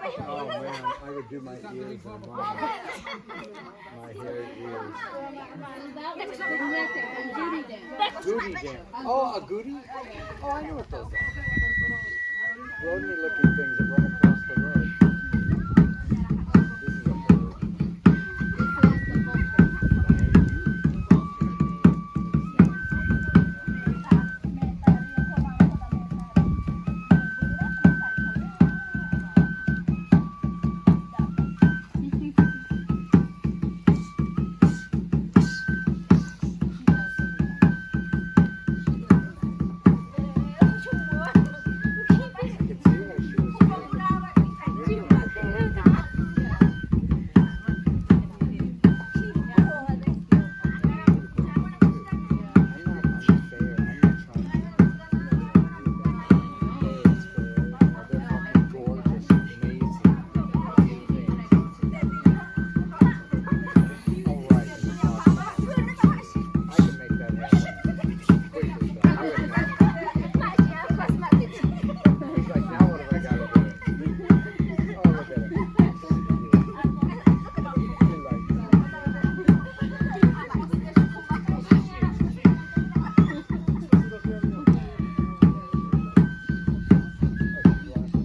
Oh man, I would do my ears and my hair, ears. Goody dance. Oh, a goody? Oh, I know what those are. Rodent looking things that run across the road. This is a bird.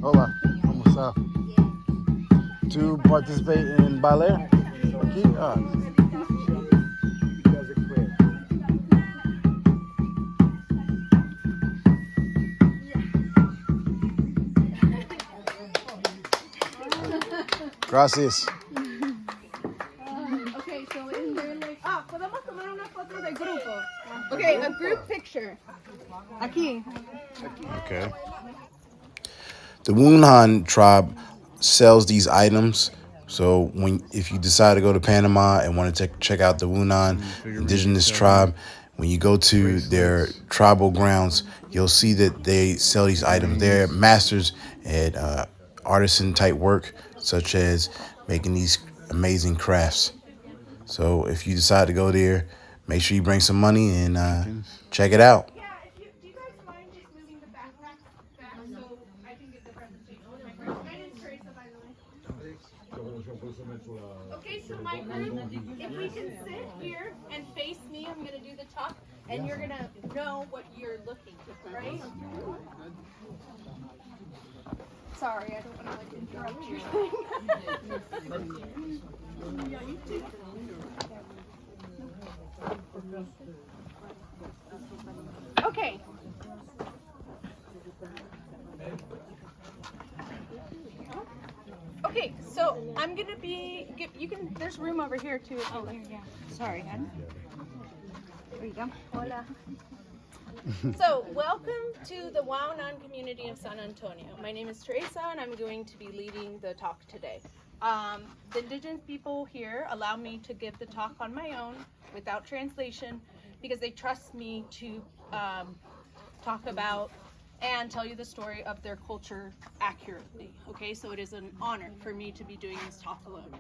Hola, ¿cómo está? To participate in ballet? Aquí? Ah. Gracias. Okay, so in there like podemos tomar una foto de grupo. Okay, a group picture. Aquí. Okay. The Wounaan tribe sells these items. So if you decide to go to Panama and want to check out the Wounaan Indigenous tribe, when you go to their tribal grounds, you'll see that they sell these items. They're masters at artisan type work, such as making these amazing crafts. So if you decide to go there, make sure you bring some money and check it out. Yeah, do you guys mind just moving the backpack back so I can get the presentation with my group? My name's Teresa, by the way. Okay, so my group, if we can sit here and face me, I'm going to do the talk, and you're going to know what you're looking at, right? Sorry, I don't want to interrupt your thing. Okay. Okay, so I'm gonna there's room over here too. Oh, here, yeah. Sorry, hon. There you go. Hola. So, welcome to the Wounaan community of San Antonio. My name is Teresa, and I'm going to be leading the talk today. The indigenous people here allow me to give the talk on my own without translation because they trust me to talk about and tell you the story of their culture accurately. Okay, so it is an honor for me to be doing this talk alone.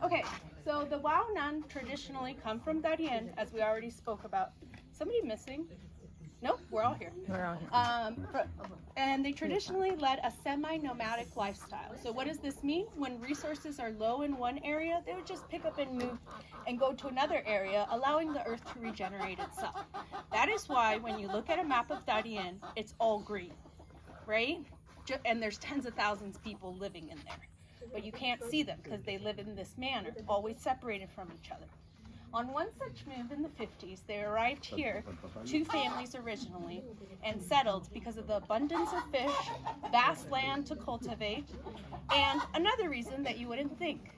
Okay, so the Wounaan traditionally come from Darien, as we already spoke about. Somebody missing? Nope, we're all here. And they traditionally led a semi-nomadic lifestyle. So what does this mean? When resources are low in one area, they would just pick up and move and go to another area, allowing the earth to regenerate itself. That is why when you look at a map of Darien, it's all green, right? And there's tens of thousands of people living in there. But you can't see them because they live in this manner, always separated from each other. On one such move in the 50s, they arrived here, 2 families originally, and settled because of the abundance of fish, vast land to cultivate, and another reason that you wouldn't think.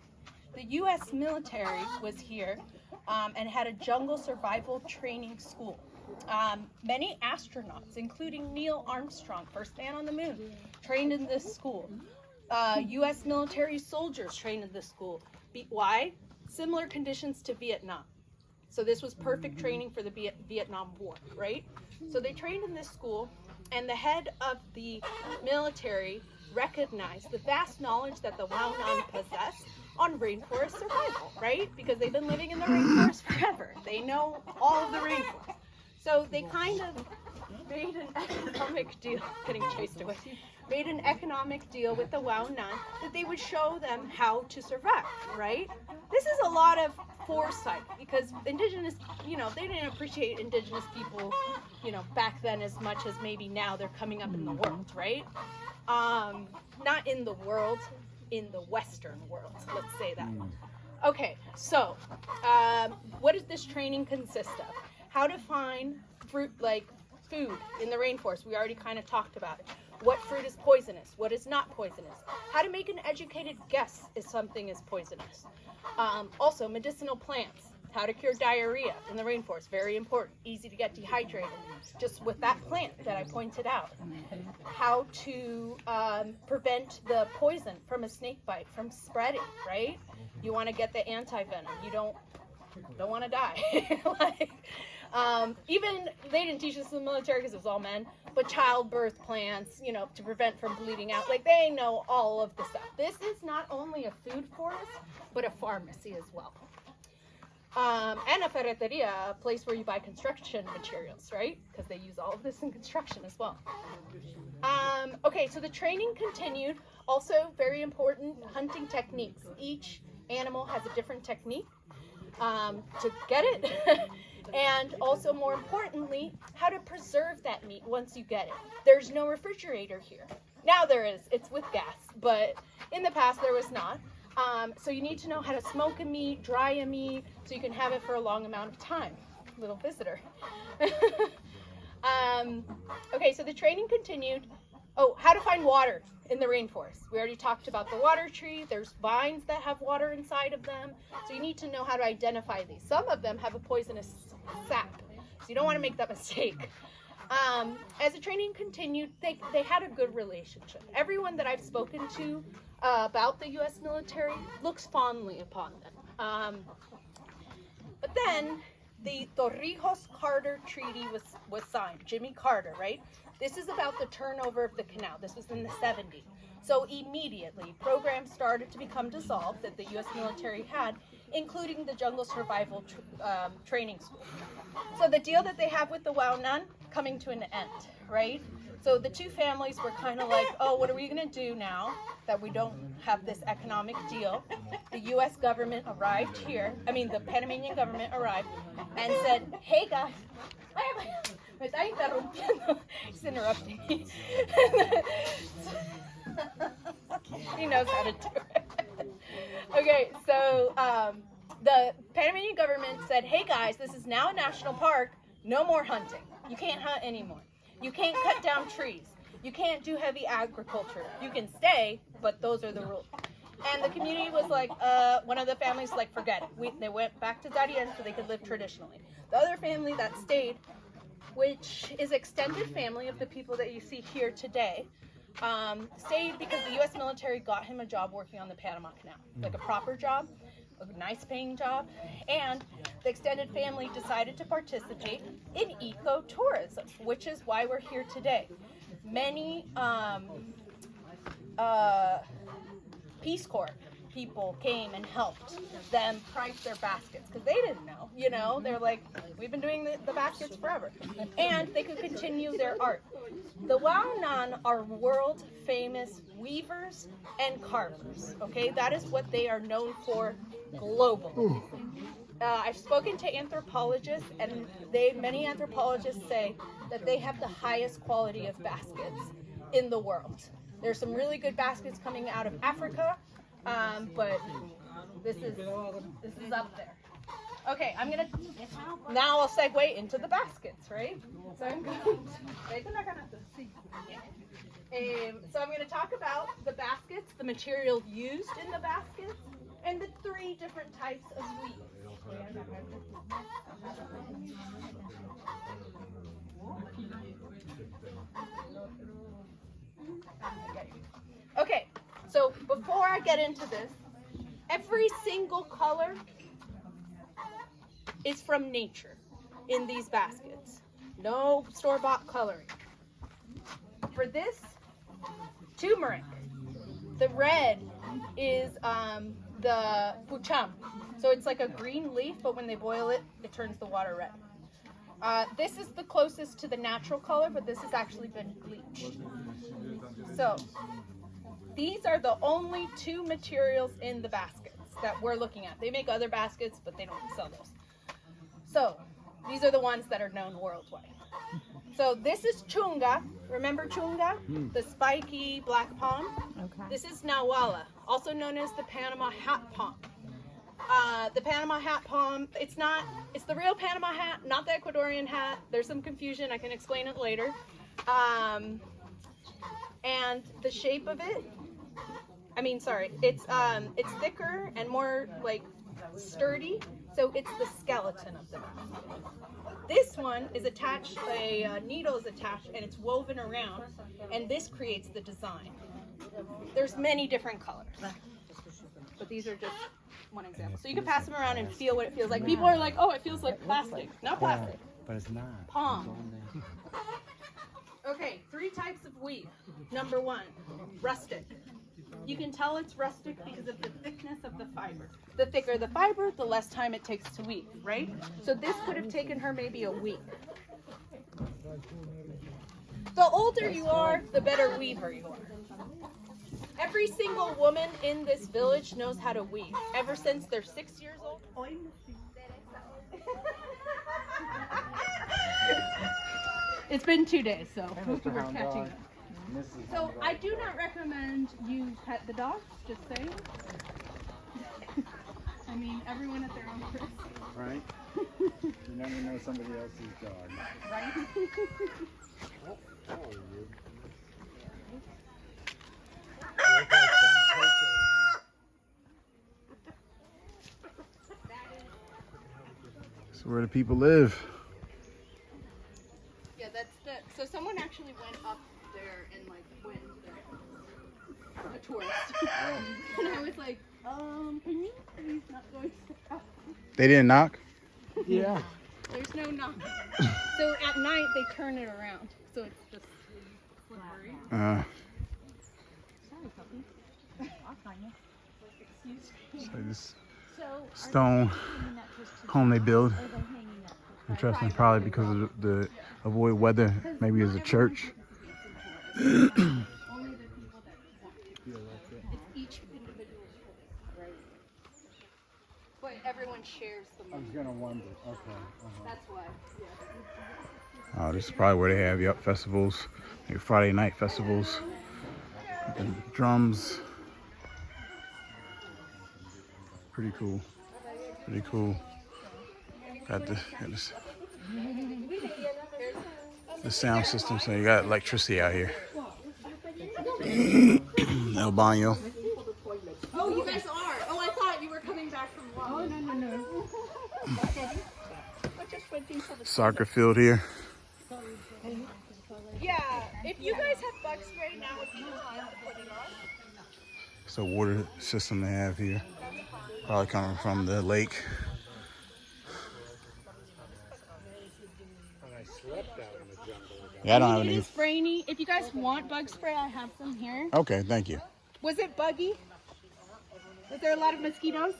The U.S. military was here and had a jungle survival training school. Many astronauts, including Neil Armstrong, first man on the moon, trained in this school. U.S. military soldiers trained in this school. Why? Similar conditions to Vietnam. So this was perfect training for the Vietnam War, right? So they trained in this school, and the head of the military recognized the vast knowledge that the Wounaan possess on rainforest survival, right? Because they've been living in the rainforest forever. They know all of the rainforest. So they kind of made an economic deal, getting chased away, made an economic deal with the Wounaan that they would show them how to survive, right? This is a lot of foresight because indigenous, they didn't appreciate indigenous people, back then as much as maybe now they're coming up in the world, right? Not in the world, in the Western world, let's say that. Okay, so what does this training consist of? How to find fruit, like food in the rainforest. We already kind of talked about it. What fruit is poisonous? What is not poisonous? How to make an educated guess if something is poisonous. Also, medicinal plants. How to cure diarrhea in the rainforest. Very important. Easy to get dehydrated. Just with that plant that I pointed out. How to prevent the poison from a snake bite from spreading, right? You want to get the anti-venom. You don't want to die. Even they didn't teach this in the military because it was all men, but childbirth plants, to prevent from bleeding out. Like they know all of the stuff. This is not only a food forest, but a pharmacy as well. And a ferreteria, a place where you buy construction materials, right? Because they use all of this in construction as well. Okay, so the training continued. Also, very important, hunting techniques. Each animal has a different technique to get it. And also, more importantly, how to preserve that meat once you get it. There's no refrigerator here. Now there is. It's with gas. But in the past, there was not. So you need to know how to smoke a meat, dry a meat, so you can have it for a long amount of time. Little visitor. Okay, so the training continued. Oh, how to find water in the rainforest. We already talked about the water tree. There's vines that have water inside of them. So you need to know how to identify these. Some of them have a poisonous sap. So you don't want to make that mistake. As the training continued, they had a good relationship. Everyone that I've spoken to about the U.S. military looks fondly upon them. But then the Torrijos-Carter Treaty was signed. Jimmy Carter, right? This is about the turnover of the canal. This was in the 70s. So immediately, programs started to become dissolved that the U.S. military had, including the Jungle Survival Training School. So the deal that they have with the Wounaan coming to an end, right? So the two families were kind of like, oh, what are we going to do now that we don't have this economic deal? The U.S. government arrived here. The Panamanian government arrived and said, hey, guys, me está interrumpiendo. He's interrupting me. He knows how to do it. Okay, so the Panamanian government said, hey, guys, this is now a national park. No more hunting. You can't hunt anymore. You can't cut down trees. You can't do heavy agriculture. You can stay, but those are the rules. And the community was like, one of the families like, forget it. They went back to Darien so they could live traditionally. The other family that stayed, which is extended family of the people that you see here today, stayed because the U.S. military got him a job working on the Panama Canal, like a proper job, a nice paying job, and the extended family decided to participate in ecotourism, which is why we're here today. Many Peace Corps people came and helped them price their baskets because they didn't know, they're like, we've been doing the baskets forever, and they could continue their art. The Wounaan are world famous weavers and carvers, okay? That is what they are known for globally. I've spoken to anthropologists, and many anthropologists say that they have the highest quality of baskets in the world. There's some really good baskets coming out of Africa, but this is up there. Okay, now I'll segue into the baskets, right? So I'm going to talk about the baskets, the material used in the baskets, and the 3 different types of weave. Okay, so before I get into this, every single color is from nature in these baskets. No store-bought coloring. For this, turmeric. The red is the pucham. So it's like a green leaf, but when they boil it, it turns the water red. This is the closest to the natural color, but this has actually been bleached. So these are the only two materials in the baskets that we're looking at. They make other baskets, but they don't sell those. So these are the ones that are known worldwide. So this is chunga. Remember chunga? The spiky black palm? Okay. This is nawala, also known as the Panama hat palm. The Panama hat palm, it's the real Panama hat, not the Ecuadorian hat. There's some confusion. I can explain it later. And the shape of it, it's thicker and more like sturdy. So it's the skeleton of the basket. This one is attached, a needle is attached, and it's woven around, and this creates the design. There's many different colors, but these are just one example. So you can pass them around and feel what it feels like. People are like, oh, it feels like plastic. Not plastic. But it's not. Palm. Okay, 3 types of weave. Number 1, rustic. You can tell it's rustic because of the thickness of the fiber. The thicker the fiber, the less time it takes to weave, right? So this could have taken her maybe a week. The older you are, the better weaver you are. Every single woman in this village knows how to weave, ever since they're 6 years old. It's been 2 days, so we're catching up. So I do not recommend you pet the dogs, just saying. I mean, everyone at their own risk. Right? You never know somebody else's dog. Right? So where do people live? Yeah, so someone actually went up there and like went there. A tourist. And I was like, can you please not go to the house? They didn't knock? Yeah. There's no knock. So at night they turn it around. So it's just slippery. Sorry, puppy. I'll find you. Excuse me. So this stone home they build. Interesting, probably because of the avoid weather. Maybe as a church. Only the people that want to. It's each individual choice. Right. But everyone shares the I money. was gonna wonder. Okay. That's why. Oh, this is probably where they have festivals, maybe Friday night festivals. And drums. Pretty cool. Pretty cool. Got the sound system, so you got electricity out here. El baño. Oh, you guys are. Oh, I thought you were coming back from work. Oh, no. Soccer field here. Yeah, if you guys have bug spray, now would be the time to put it on. It's a water system they have here. Probably coming from the lake. I slept out in the jungle. Yeah, I don't have any. It's rainy. If you guys want bug spray, I have some here. Okay, thank you. Was it buggy? Was there a lot of mosquitoes?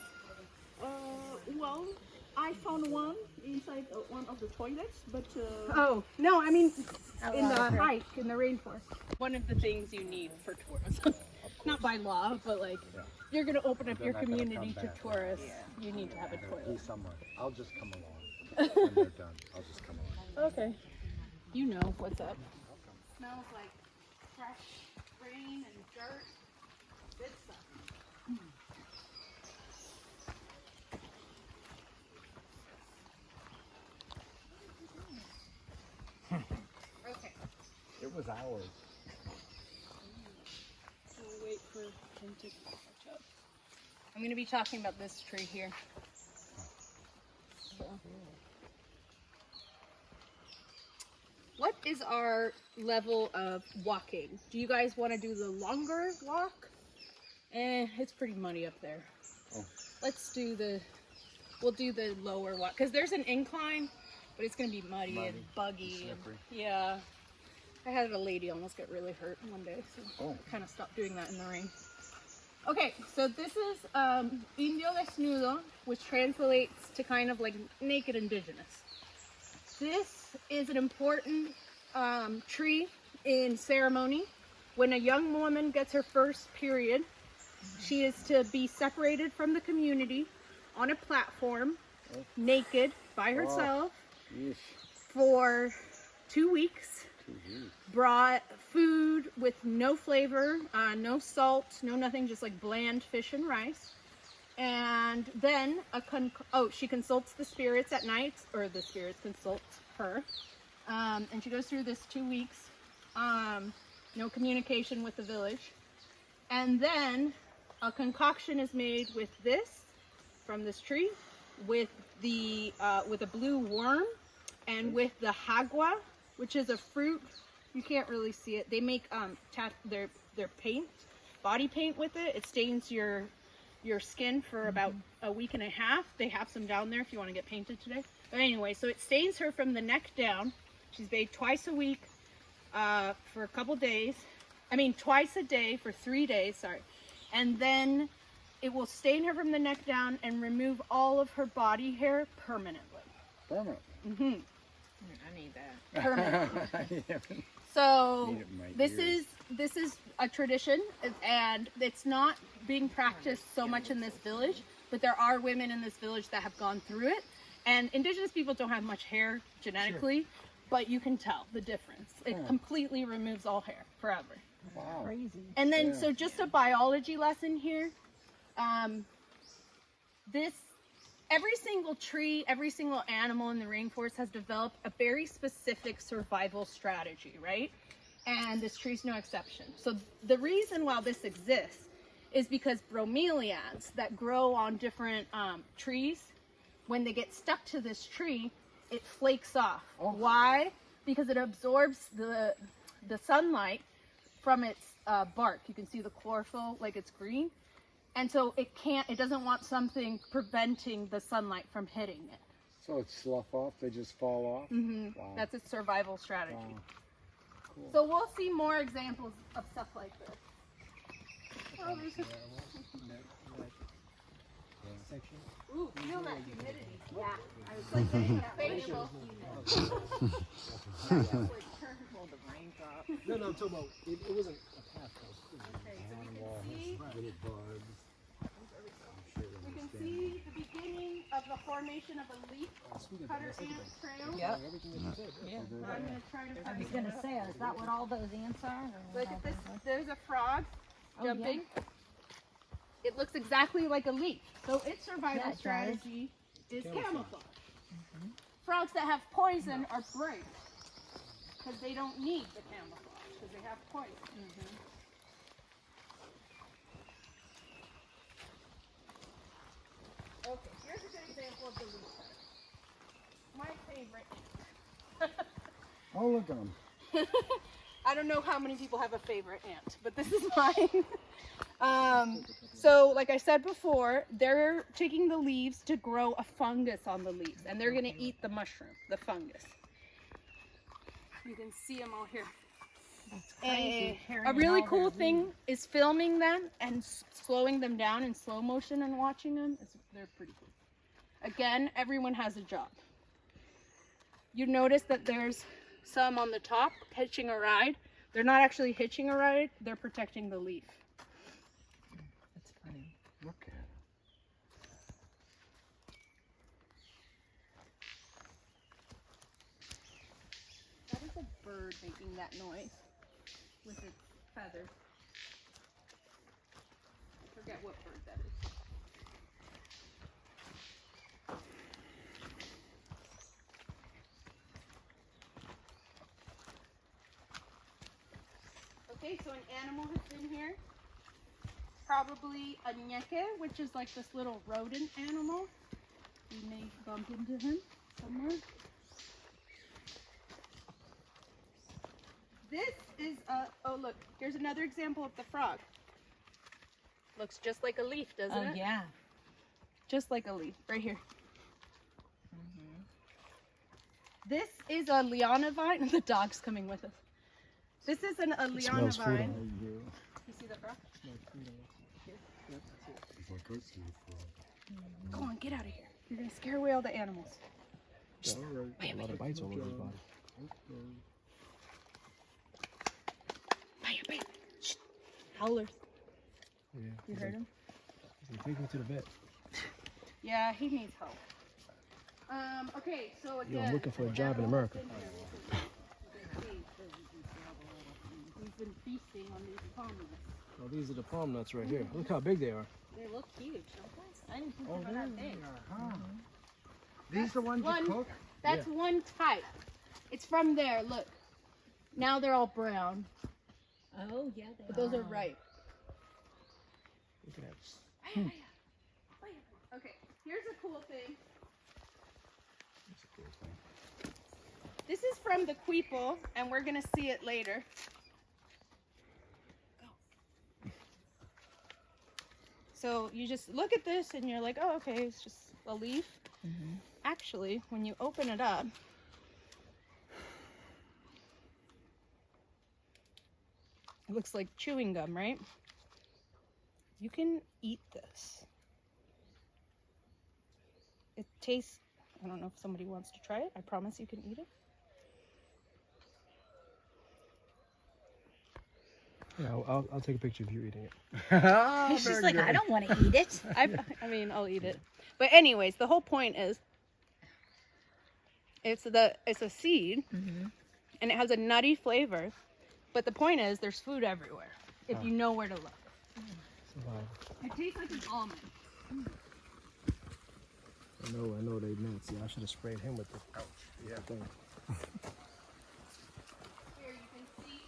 Well, I found one inside one of the toilets, but Oh, no, I mean in the hike, in the rainforest. One of the things you need for tourism. Not by law, but like, if you're going to open up your community to tourists, you need to have a toilet. I'll just come along. When they're done, I'll just come along. Okay. You know what's up. Smells like fresh rain and dirt. Good stuff. Okay. It was ours. We'll wait for him to catch up. I'm going to be talking about this tree here. So. What is our level of walking? Do you guys want to do the longer walk? It's pretty muddy up there. Oh. We'll do the lower walk. Because there's an incline, but it's going to be muddy and buggy. And, yeah. I had a lady almost get really hurt one day, so I kind of stopped doing that in the rain. Okay, so this is Indio Desnudo, which translates to kind of like naked indigenous. This is an important tree in ceremony. when a young woman gets her first period, she is to be separated from the community on a platform, naked, by herself, Yeesh. for 2 weeks. Brought food with no flavor, no salt, no nothing, just like bland fish and rice. And then she consults the spirits at night, or the spirits consult her. And she goes through this 2 weeks, no communication with the village. And then a concoction is made with this, from this tree, with a blue worm, and with the hagua, which is a fruit. You can't really see it. They make their paint, body paint with it. It stains your skin for about a week and a half. They have some down there if you want to get painted today. But anyway, so it stains her from the neck down. She's bathed twice a week for a couple days. I mean, twice a day for 3 days, sorry. And then it will stain her from the neck down and remove all of her body hair permanently. Permanent. Mm-hmm. I need that. Permanently. So Need it in my this ears. is a tradition, and it's not being practiced so much in this village, but there are women in this village that have gone through it. And indigenous people don't have much hair genetically, but you can tell the difference. It completely removes all hair forever. Wow. Crazy. And then, so just a biology lesson here. Every single tree, every single animal in the rainforest has developed a very specific survival strategy, right? And this tree's no exception. So the reason why this exists is because bromeliads that grow on different trees, when they get stuck to this tree, it flakes off. Oh. Why? Because it absorbs the sunlight from its bark. You can see the chlorophyll, like it's green. And so it doesn't want something preventing the sunlight from hitting it. So it's slough off, they just fall off? Mm-hmm. Wow. That's its survival strategy. Wow. Cool. So we'll see more examples of stuff like this. Oh, there's ooh, feel that humidity. Yeah, I was like saying that. Facial. Well, the raindrop. No, I'm talking about it wasn't a path. Okay, so we can see, we can see the beginning of the formation of a leaf cutter ant trail. Yep. I'm gonna try to I find was it. gonna say, is that what all those ants are? Look at this. There's a frog Oh, yeah. jumping. It looks exactly like a leaf. So its survival Yeah, it does. strategy is camouflage. Frogs that have poison are brave because they don't need the camouflage because they have poison. Okay, here's a good example of the leaf cutter. My favorite ant. Oh, look at them. I don't know how many people have a favorite ant, but this is mine. So like I said before, they're taking the leaves to grow a fungus on the leaves, and they're going to eat the mushroom, the fungus. You can see them all here. That's crazy. A really cool thing is filming them and slowing them down in slow motion and watching them. They're pretty cool. Again, everyone has a job. You notice that there's some on the top hitching a ride. They're not actually hitching a ride, they're protecting the leaf. That's funny. Look at it. That is a bird making that noise with its feathers. I forget what bird that is. Okay, so an animal has been here. Probably a nyeke, which is like this little rodent animal. We may bump into him somewhere. This is a, oh look, here's another example of the frog. Looks just like a leaf, doesn't Oh it? yeah. Just like a leaf, right here. This is a liana vine. The dog's coming with us. This is a liana vine. You see the frog? Come on, get out of here. You're gonna scare away all the animals. A lot of bites all over his body. Bye, bye. howlers. Yeah. You heard him? Take me to the vet. Yeah, he needs help. Okay, so Yo, I'm looking for a job in America. We've been feasting on these palm nuts. Oh, these are the palm nuts right here. Look how big they are. They look huge, don't they? I didn't think they were that big. These are the ones One- you cook? That's one type. It's from there, look. Now they're all brown, Oh, yeah, they but those are ripe. Look at that. Okay, here's a cool thing. This is from the Queeple, and we're gonna see it later. Go. So you just look at this and you're like, oh, okay, it's just a leaf. Actually, when you open it up, it looks like chewing gum, right? You can eat this. It tastes, I don't know if somebody wants to try it. I promise you can eat it. Yeah, I'll take a picture of you eating it. She's like, I don't want to eat it. I mean, I'll eat it. But anyways, the whole point is, it's a seed, and it has a nutty flavor. But the point is, there's food everywhere if you know where to look. It tastes like an almond. I know they nuts. Yeah, I should have sprayed him with the thing. Here you can see.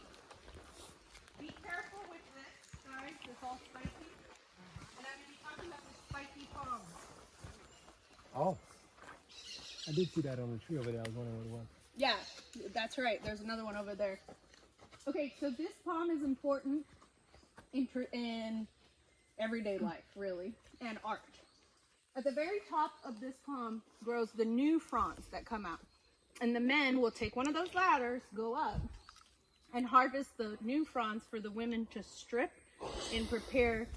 Be careful with this, guys. It's all spiky. And I'm going to be talking about the spiky palm. Oh. I did see that on the tree over there. I was wondering what it was. Yeah, that's right. There's another one over there. Okay, so this palm is important in everyday life, really, and art. At the very top of this palm grows the new fronds that come out. And the men will take one of those ladders, go up, and harvest the new fronds for the women to strip and prepare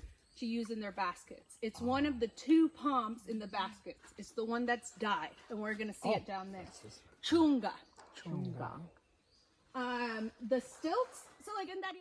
to use in their baskets. It's one of the 2 palms in the baskets. It's the one that's dyed, and we're gonna see it down there. Chunga. Chunga. The stilts, so like in that